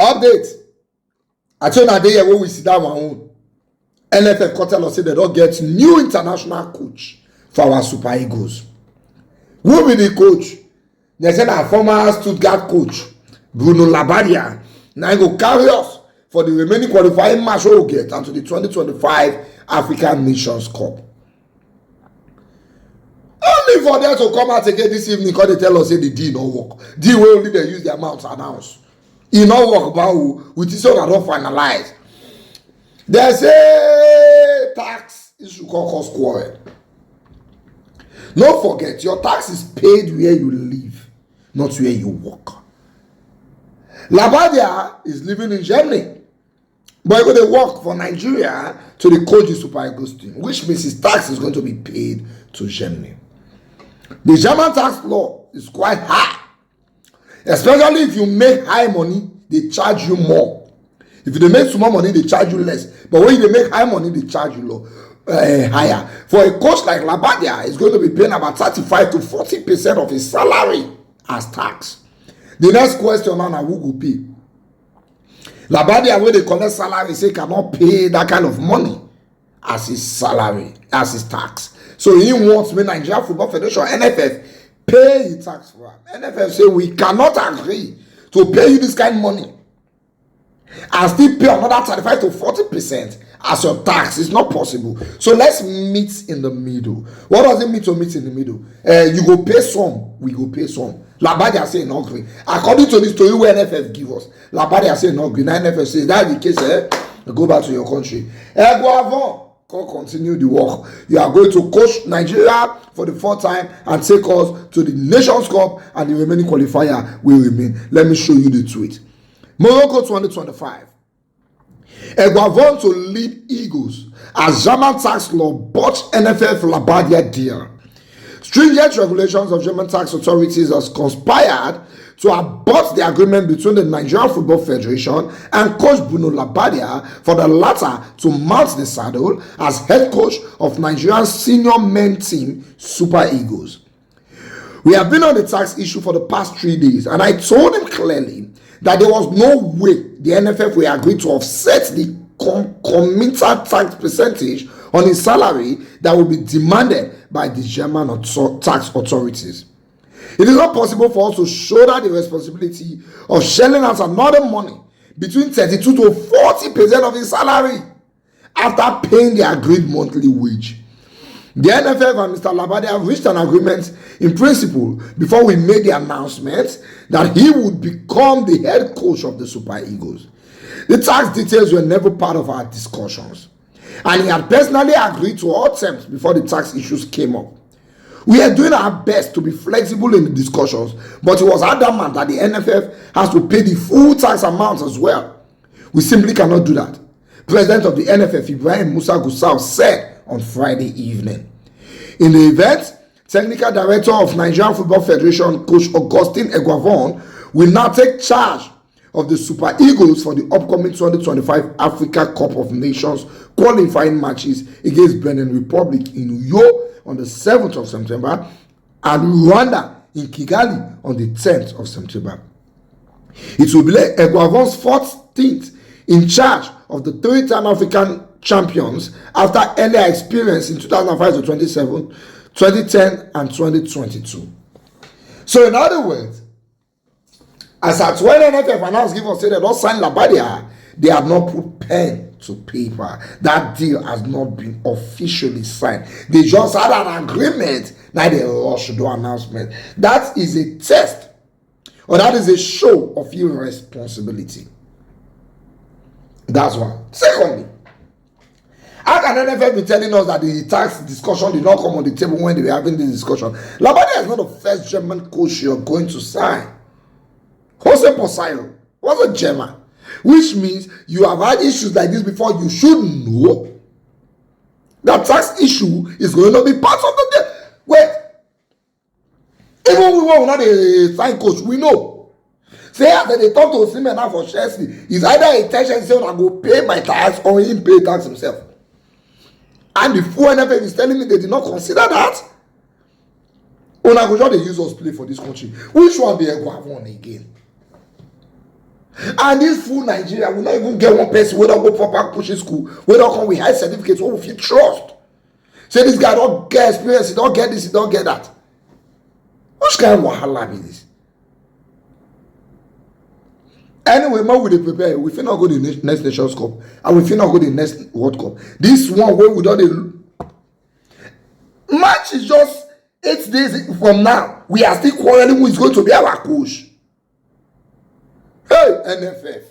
Update. I told you that day when we sit down our own. NFF can tell us say they don't get new international coach for our Super Eagles. Who be the coach? They said our former Stuttgart coach, Bruno Labadia. Now he go carry us for the remaining qualifying match we will get until the 2025 African Nations Cup. Only for them to come out again this evening because they tell us say the deal no work. Deal will only they use their mouth to announce. It no work about who with this one I don't finalize. They say tax issue can cause quarrel. Don't forget, your tax is paid where you live, not where you work. Labadia is living in Germany, but he will work for Nigeria to the coach the Super Eagles team, which means his tax is going to be paid to Germany. The German tax law is quite high, especially if you make high money, they charge you more. If you make small money, they charge you less. But when you make high money, they charge you low. Higher. For a coach like Labadia, he's going to be paying about 35 to 40% of his salary as tax. The next question now, who will pay? Labadia, where they collect salary, say cannot pay that kind of money as his salary, as his tax. So he wants the Nigeria Football Federation, NFF, pay his tax for him. NFF say we cannot agree to pay you this kind of money and still pay another 35 to 40% as your tax. It's not possible. So let's meet in the middle. What does it mean to meet in the middle? You go pay some, we go pay some. Labadia say no agree. According to the story where NFF give us, Labadia say no agree. Now NFF say that's the case, go back to your country. Eguavoen, continue the work. You are going to coach Nigeria for the fourth time and take us to the Nations Cup, and the remaining qualifier will remain. Let me show you the tweet. Morocco 2025. Eguavoen to lead Eagles as German tax law botched NFF Labbadia deal. Stringent regulations of German tax authorities has conspired to abort the agreement between the Nigerian Football Federation and coach Bruno Labbadia for the latter to mount the saddle as head coach of Nigeria's senior men team, Super Eagles. We have been on the tax issue for the past 3 days, and I told him clearly that there was no way the NFF will agree to offset the committed tax percentage on his salary that will be demanded by the German tax authorities. It is not possible for us to shoulder the responsibility of shelling out another money between 32 to 40% of his salary after paying the agreed monthly wage. The NFF and Mr. Labadia have reached an agreement in principle before we made the announcement that he would become the head coach of the Super Eagles. The tax details were never part of our discussions, and he had personally agreed to all terms before the tax issues came up. We are doing our best to be flexible in the discussions, but it was adamant that the NFF has to pay the full tax amount as well. We simply cannot do that. President of the NFF, Ibrahim Musa Gusau, said on Friday evening. In the event, Technical Director of Nigerian Football Federation, Coach Augustine Eguavoen, will now take charge of the Super Eagles for the upcoming 2025 Africa Cup of Nations qualifying matches against Benin Republic in Uyo on the 7th of September and Rwanda in Kigali on the 10th of September. It will be Eguavoen's 14th in charge of the three-time African champions after earlier experience in 2005 to 2007, 2010 and 2022. So in other words, as at when NFF announced give us say they don't sign Labadia, they have not put pen to paper. That deal has not been officially signed. They just had an agreement. Now they rush to do announcement. That is a test, or that is a show of irresponsibility. That's one. Secondly, how can NFF be telling us that the tax discussion did not come on the table when they were having this discussion? Labadia is not the first German coach you're going to sign. Jose Posayo was a German, which means you have had issues like this before. You should know that tax issue is going to be part of the deal. Wait, even we were not a sign coach, we know. Say after they talk to Osimhen now for Chelsea, is either a tension say I go pay my tax or he pay tax himself. And the full NFF is telling me they did not consider that. They use us play for this country. Which one be Eguavoen again? And And this full Nigeria will not even get one person wey don go proper pushing school, wey don come with high certificates, wey we fit trust. Say this guy don't get experience, he don't get this, he don't get that. Which kind of wahala be this? Anyway, more we dey prepare. We fit not go to the next Nations Cup, and we fit not go to the next World Cup. This one where we don't match is just 8 days from now. We are still quarreling who is going to be our coach. Hey, NFF.